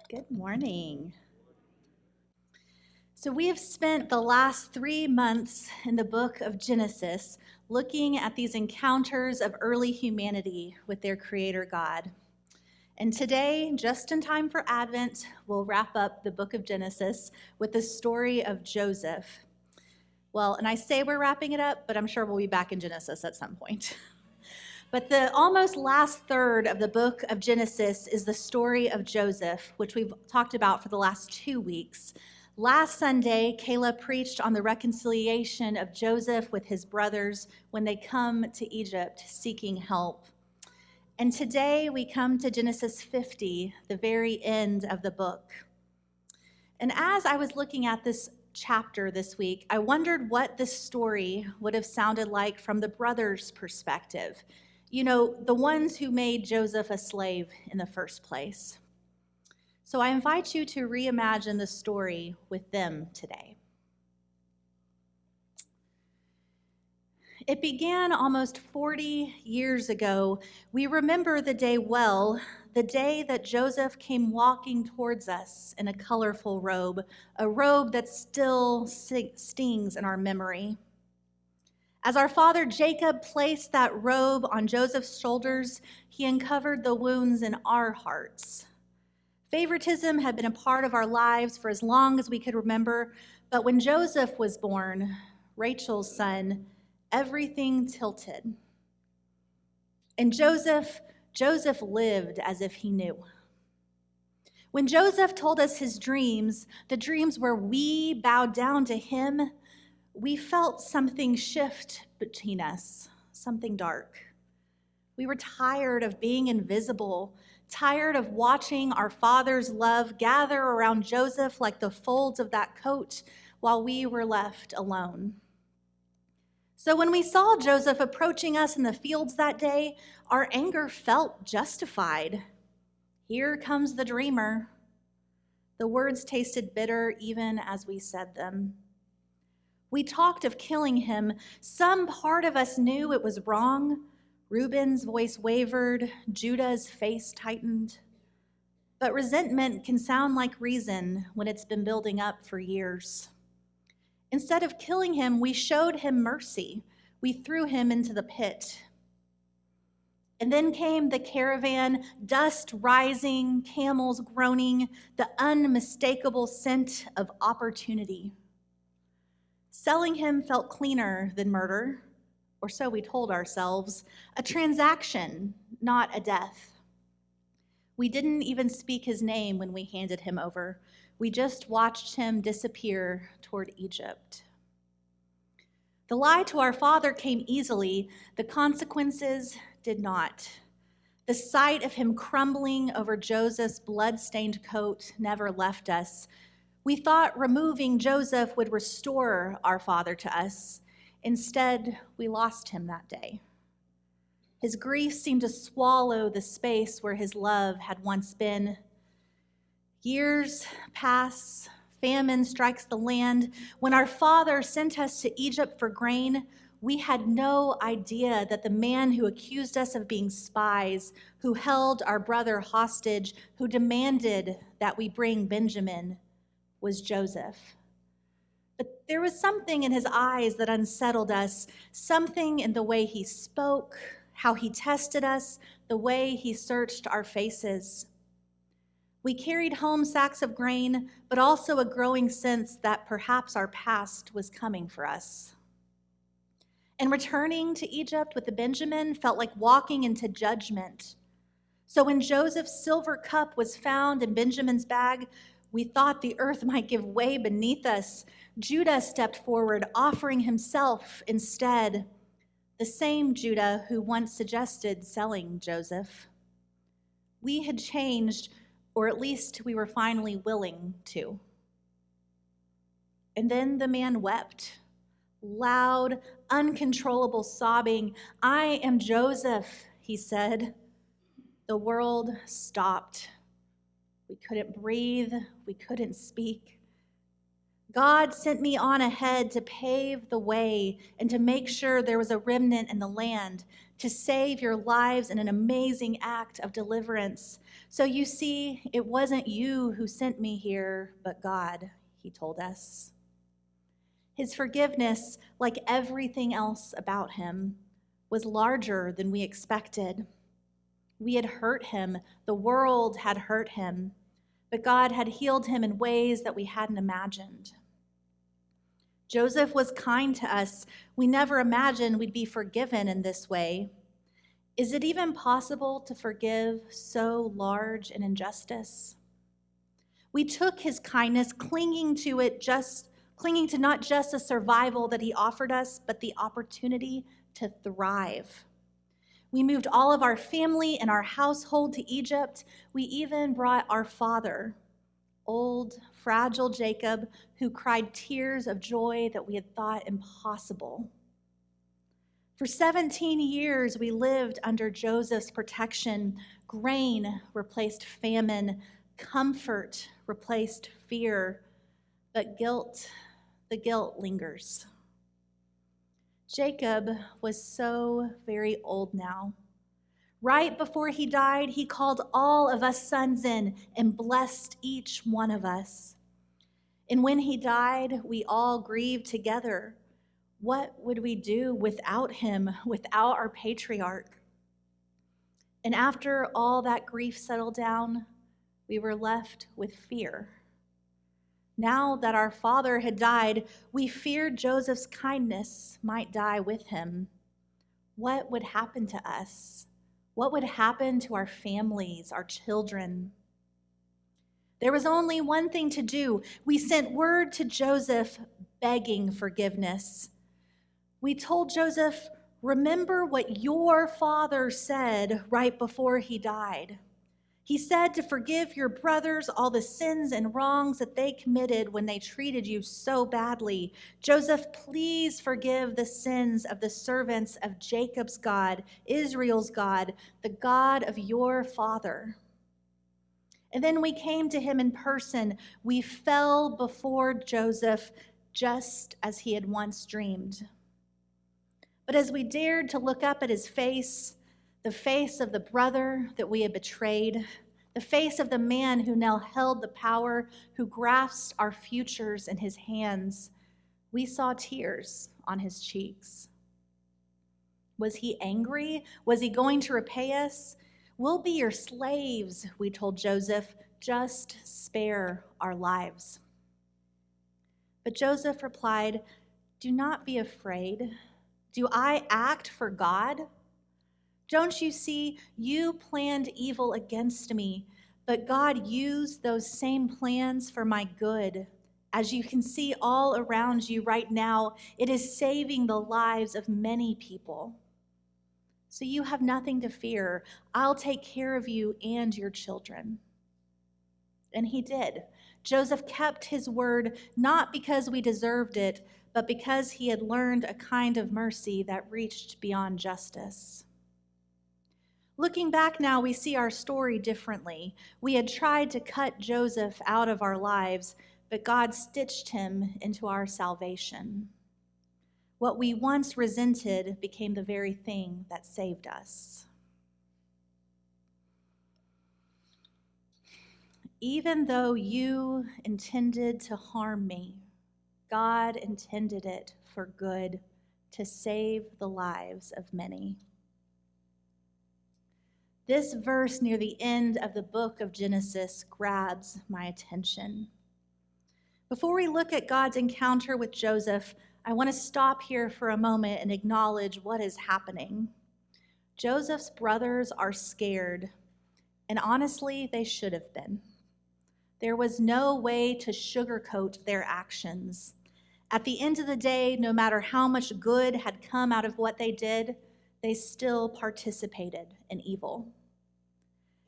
Good morning. So we have spent the last 3 months in the book of Genesis looking at these encounters of early humanity with their creator God. And today, just in time for Advent, we'll wrap up the book of Genesis with the story of Joseph. Well, and I say we're wrapping it up, but I'm sure we'll be back in Genesis at some point. But the almost last third of the book of Genesis is the story of Joseph, which we've talked about for the last 2 weeks. Last Sunday, Kayla preached on the reconciliation of Joseph with his brothers when they come to Egypt seeking help. And today we come to Genesis 50, the very end of the book. And as I was looking at this chapter this week, I wondered what this story would have sounded like from the brothers' perspective. You know, the ones who made Joseph a slave in the first place. So I invite you to reimagine the story with them today. It began almost 40 years ago. We remember the day well, the day that Joseph came walking towards us in a colorful robe, a robe that still stings in our memory. As our father Jacob placed that robe on Joseph's shoulders, he uncovered the wounds in our hearts. Favoritism had been a part of our lives for as long as we could remember, but when Joseph was born, Rachel's son, everything tilted. And Joseph lived as if he knew. When Joseph told us his dreams, the dreams where we bowed down to him, we felt something shift between us, something dark. We were tired of being invisible, tired of watching our Father's love gather around Joseph like the folds of that coat while we were left alone. So when we saw Joseph approaching us in the fields that day, our anger felt justified. Here comes the dreamer. The words tasted bitter even as we said them. We talked of killing him. Some part of us knew it was wrong. Reuben's voice wavered. Judah's face tightened. But resentment can sound like reason when it's been building up for years. Instead of killing him, we showed him mercy. We threw him into the pit. And then came the caravan, dust rising, camels groaning, the unmistakable scent of opportunity. Selling him felt cleaner than murder, or so we told ourselves, a transaction, not a death. We didn't even speak his name when we handed him over. We just watched him disappear toward Egypt. The lie to our father came easily. The consequences did not. The sight of him crumbling over Joseph's blood-stained coat never left us. We thought removing Joseph would restore our father to us. Instead, we lost him that day. His grief seemed to swallow the space where his love had once been. Years pass, famine strikes the land. When our father sent us to Egypt for grain, we had no idea that the man who accused us of being spies, who held our brother hostage, who demanded that we bring Benjamin, was Joseph. But there was something in his eyes that unsettled us, something in the way he spoke, how he tested us, the way he searched our faces. We carried home sacks of grain, but also a growing sense that perhaps our past was coming for us. And returning to Egypt with the Benjamin felt like walking into judgment. So when Joseph's silver cup was found in Benjamin's bag, we thought the earth might give way beneath us. Judah stepped forward, offering himself instead, the same Judah who once suggested selling Joseph. We had changed, or at least we were finally willing to. And then the man wept, loud, uncontrollable sobbing. "I am Joseph," he said. The world stopped. We couldn't breathe. We couldn't speak. God sent me on ahead to pave the way and to make sure there was a remnant in the land, to save your lives in an amazing act of deliverance. So you see, it wasn't you who sent me here, but God, he told us. His forgiveness, like everything else about him, was larger than we expected. We had hurt him. The world had hurt him, but God had healed him in ways that we hadn't imagined. Joseph was kind to us. We never imagined we'd be forgiven in this way. Is it even possible to forgive so large an injustice? We took his kindness, clinging to not just the survival that he offered us, but the opportunity to thrive. We moved all of our family and our household to Egypt. We even brought our father, old, fragile Jacob, who cried tears of joy that we had thought impossible. For 17 years, we lived under Joseph's protection. Grain replaced famine, comfort replaced fear, but the guilt lingers. Jacob was so very old now. Right before he died, he called all of us sons in and blessed each one of us. And when he died, we all grieved together. What would we do without him, without our patriarch? And after all that grief settled down, we were left with fear. Now that our father had died, we feared Joseph's kindness might die with him. What would happen to us? What would happen to our families, our children? There was only one thing to do. We sent word to Joseph begging forgiveness. We told Joseph, remember what your father said right before he died. He said to forgive your brothers all the sins and wrongs that they committed when they treated you so badly. Joseph, please forgive the sins of the servants of Jacob's God, Israel's God, the God of your father. And then we came to him in person. We fell before Joseph just as he had once dreamed. But as we dared to look up at his face, the face of the brother that we had betrayed, the face of the man who now held the power, who grasped our futures in his hands, we saw tears on his cheeks. Was he angry? Was he going to repay us? We'll be your slaves, we told Joseph, just spare our lives. But Joseph replied, do not be afraid. Do I act for God? Don't you see, you planned evil against me, but God used those same plans for my good. As you can see all around you right now, it is saving the lives of many people. So you have nothing to fear. I'll take care of you and your children. And he did. Joseph kept his word, not because we deserved it, but because he had learned a kind of mercy that reached beyond justice. Looking back now, we see our story differently. We had tried to cut Joseph out of our lives, but God stitched him into our salvation. What we once resented became the very thing that saved us. Even though you intended to harm me, God intended it for good, to save the lives of many. This verse near the end of the book of Genesis grabs my attention. Before we look at God's encounter with Joseph, I want to stop here for a moment and acknowledge what is happening. Joseph's brothers are scared, and honestly, they should have been. There was no way to sugarcoat their actions. At the end of the day, no matter how much good had come out of what they did, they still participated in evil.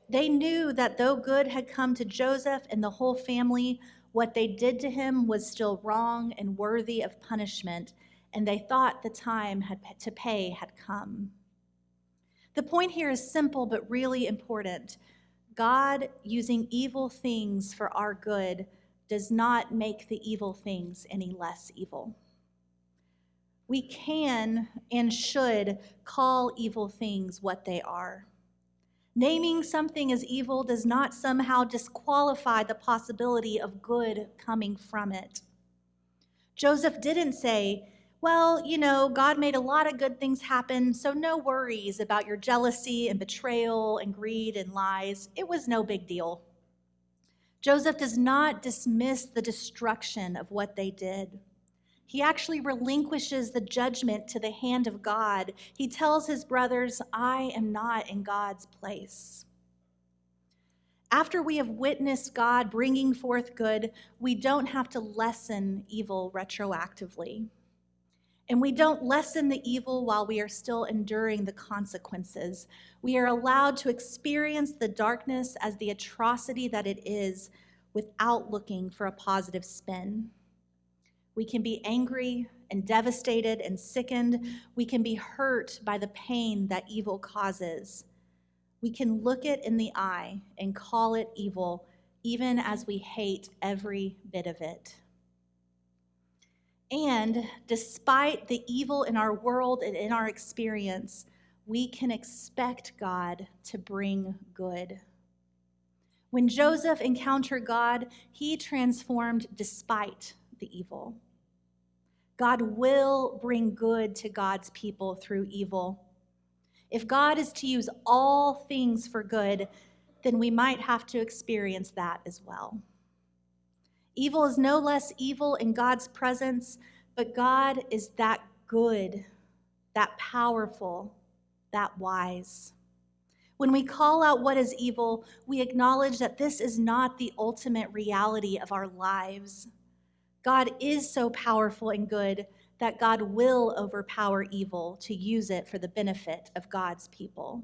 They knew that though good had come to Joseph and the whole family, what they did to him was still wrong and worthy of punishment, and they thought the time to pay had come. The point here is simple but really important. God using evil things for our good does not make the evil things any less evil. We can and should call evil things what they are. Naming something as evil does not somehow disqualify the possibility of good coming from it. Joseph didn't say, well, God made a lot of good things happen, so no worries about your jealousy and betrayal and greed and lies. It was no big deal. Joseph does not dismiss the destruction of what they did. He actually relinquishes the judgment to the hand of God. He tells his brothers, I am not in God's place. After we have witnessed God bringing forth good, we don't have to lessen evil retroactively. And we don't lessen the evil while we are still enduring the consequences. We are allowed to experience the darkness as the atrocity that it is without looking for a positive spin. We can be angry and devastated and sickened. We can be hurt by the pain that evil causes. We can look it in the eye and call it evil, even as we hate every bit of it. And despite the evil in our world and in our experience, we can expect God to bring good. When Joseph encountered God, he transformed despite the evil. God will bring good to God's people through evil. If God is to use all things for good, then we might have to experience that as well. Evil is no less evil in God's presence, but God is that good, that powerful, that wise. When we call out what is evil, we acknowledge that this is not the ultimate reality of our lives. God is so powerful and good that God will overpower evil to use it for the benefit of God's people.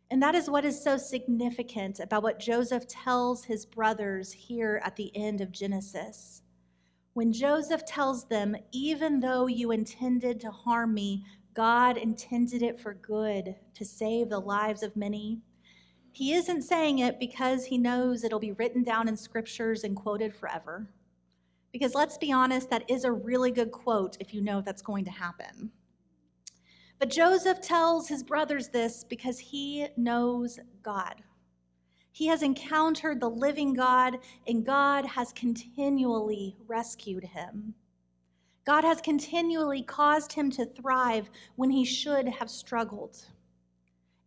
And that is what is so significant about what Joseph tells his brothers here at the end of Genesis. When Joseph tells them, even though you intended to harm me, God intended it for good, to save the lives of many. He isn't saying it because he knows it'll be written down in scriptures and quoted forever. Because let's be honest, that is a really good quote if you know that's going to happen. But Joseph tells his brothers this because he knows God. He has encountered the living God, and God has continually rescued him. God has continually caused him to thrive when he should have struggled.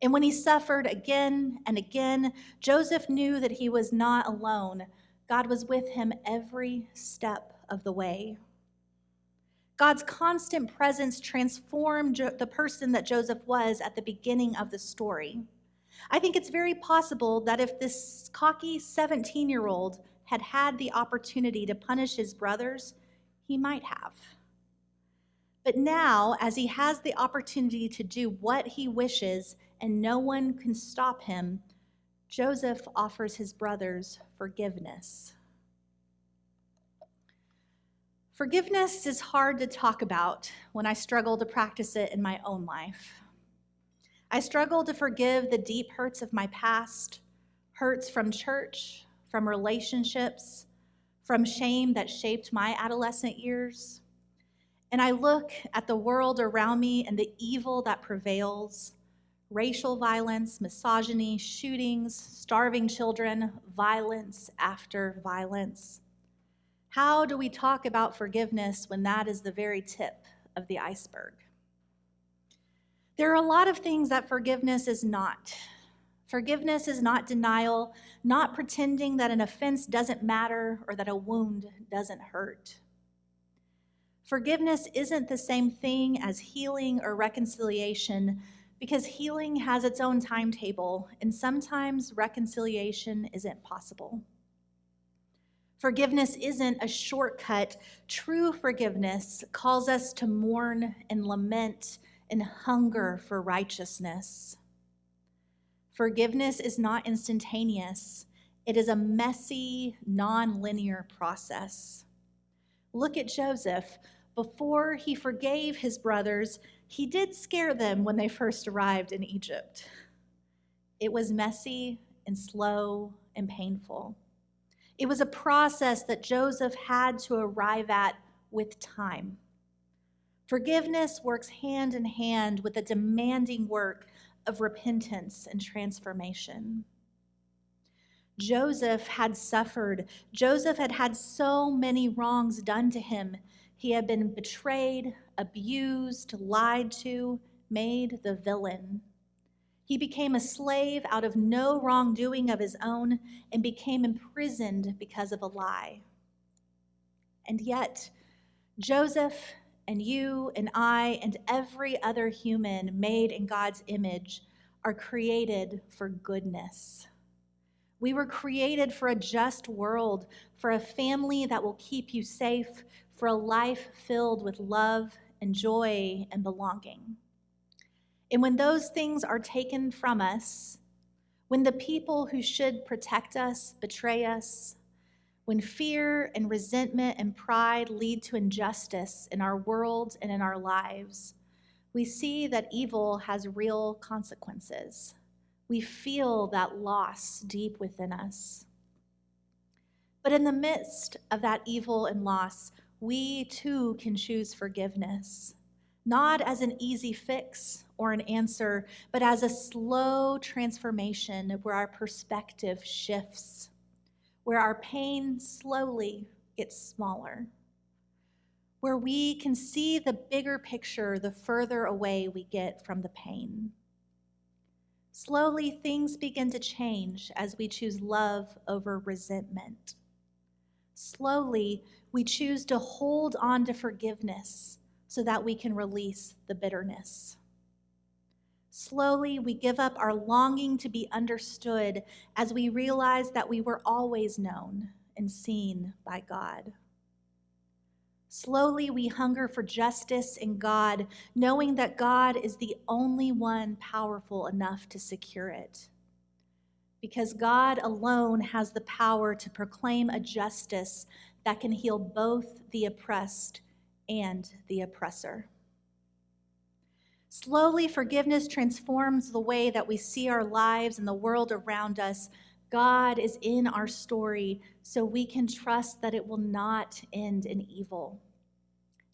And when he suffered again and again, Joseph knew that he was not alone. God was with him every step of the way. God's constant presence transformed the person that Joseph was at the beginning of the story. I think it's very possible that if this cocky 17-year-old had had the opportunity to punish his brothers, he might have. But now, as he has the opportunity to do what he wishes and no one can stop him, Joseph offers his brothers forgiveness. Forgiveness is hard to talk about when I struggle to practice it in my own life. I struggle to forgive the deep hurts of my past, hurts from church, from relationships, from shame that shaped my adolescent years. And I look at the world around me and the evil that prevails: racial violence, misogyny, shootings, starving children, violence after violence. How do we talk about forgiveness when that is the very tip of the iceberg? There are a lot of things that forgiveness is not. Forgiveness is not denial, not pretending that an offense doesn't matter or that a wound doesn't hurt. Forgiveness isn't the same thing as healing or reconciliation, because healing has its own timetable, and sometimes reconciliation isn't possible. Forgiveness isn't a shortcut. True forgiveness calls us to mourn and lament and hunger for righteousness. Forgiveness is not instantaneous. It is a messy, non-linear process. Look at Joseph. Before he forgave his brothers, he did scare them when they first arrived in Egypt. It was messy and slow and painful. It was a process that Joseph had to arrive at with time. Forgiveness works hand in hand with the demanding work of repentance and transformation. Joseph had suffered. Joseph had had so many wrongs done to him. He had been betrayed, abused, lied to, made the villain. He became a slave out of no wrongdoing of his own and became imprisoned because of a lie. And yet, Joseph and you and I and every other human made in God's image are created for goodness. We were created for a just world, for a family that will keep you safe, for a life filled with love and joy and belonging. And when those things are taken from us, when the people who should protect us betray us, when fear and resentment and pride lead to injustice in our world and in our lives, we see that evil has real consequences. We feel that loss deep within us. But in the midst of that evil and loss, we too can choose forgiveness, not as an easy fix or an answer, but as a slow transformation where our perspective shifts, where our pain slowly gets smaller, where we can see the bigger picture the further away we get from the pain. Slowly, things begin to change as we choose love over resentment. Slowly, we choose to hold on to forgiveness so that we can release the bitterness. Slowly, we give up our longing to be understood as we realize that we were always known and seen by God. Slowly, we hunger for justice in God, knowing that God is the only one powerful enough to secure it. Because God alone has the power to proclaim a justice that can heal both the oppressed and the oppressor. Slowly, forgiveness transforms the way that we see our lives and the world around us. God is in our story, so we can trust that it will not end in evil.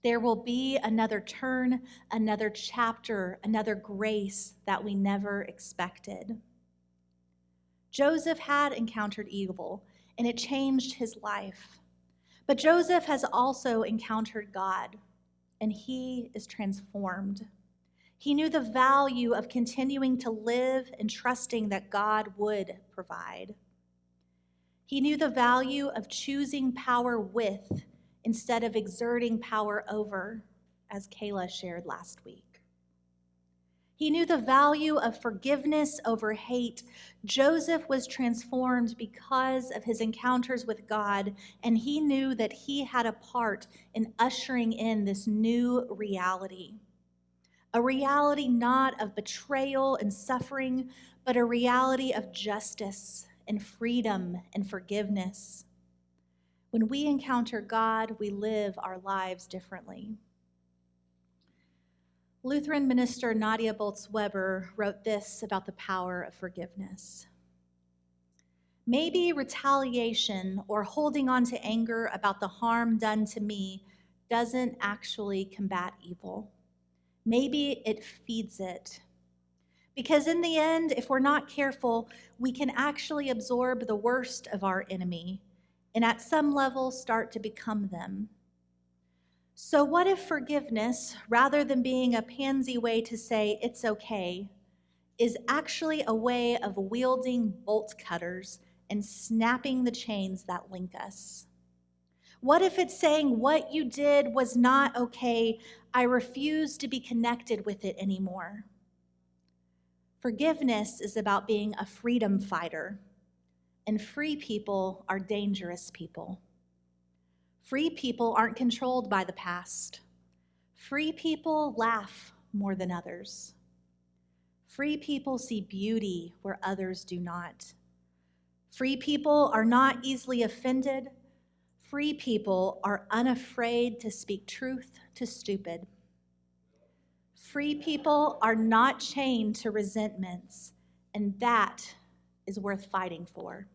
There will be another turn, another chapter, another grace that we never expected. Joseph had encountered evil, and it changed his life. But Joseph has also encountered God, and he is transformed. He knew the value of continuing to live and trusting that God would provide. He knew the value of choosing power with instead of exerting power over, as Kayla shared last week. He knew the value of forgiveness over hate. Joseph was transformed because of his encounters with God, and he knew that he had a part in ushering in this new reality. A reality not of betrayal and suffering, but a reality of justice and freedom and forgiveness. When we encounter God, we live our lives differently. Lutheran minister Nadia Bolz-Weber wrote this about the power of forgiveness. Maybe retaliation or holding on to anger about the harm done to me doesn't actually combat evil. Maybe it feeds it. Because in the end, if we're not careful, we can actually absorb the worst of our enemy and at some level start to become them. So what if forgiveness, rather than being a pansy way to say it's okay, is actually a way of wielding bolt cutters and snapping the chains that link us? What if it's saying what you did was not okay, I refuse to be connected with it anymore? Forgiveness is about being a freedom fighter, and free people are dangerous people. Free people aren't controlled by the past. Free people laugh more than others. Free people see beauty where others do not. Free people are not easily offended. Free people are unafraid to speak truth to stupid. Free people are not chained to resentments, and that is worth fighting for.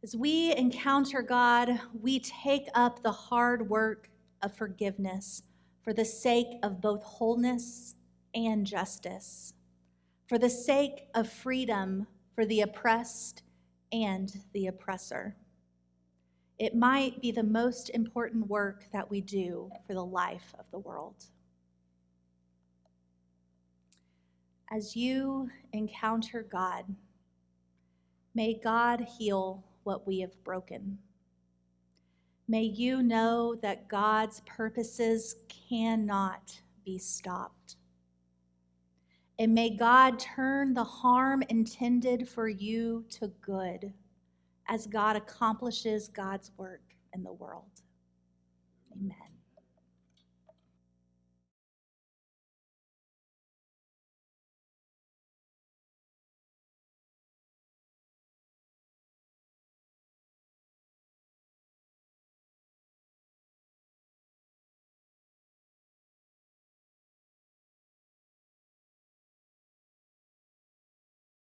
As we encounter God, we take up the hard work of forgiveness for the sake of both wholeness and justice, for the sake of freedom for the oppressed and the oppressor. It might be the most important work that we do for the life of the world. As you encounter God, may God heal what we have broken. May you know that God's purposes cannot be stopped. And may God turn the harm intended for you to good as God accomplishes God's work in the world. Amen.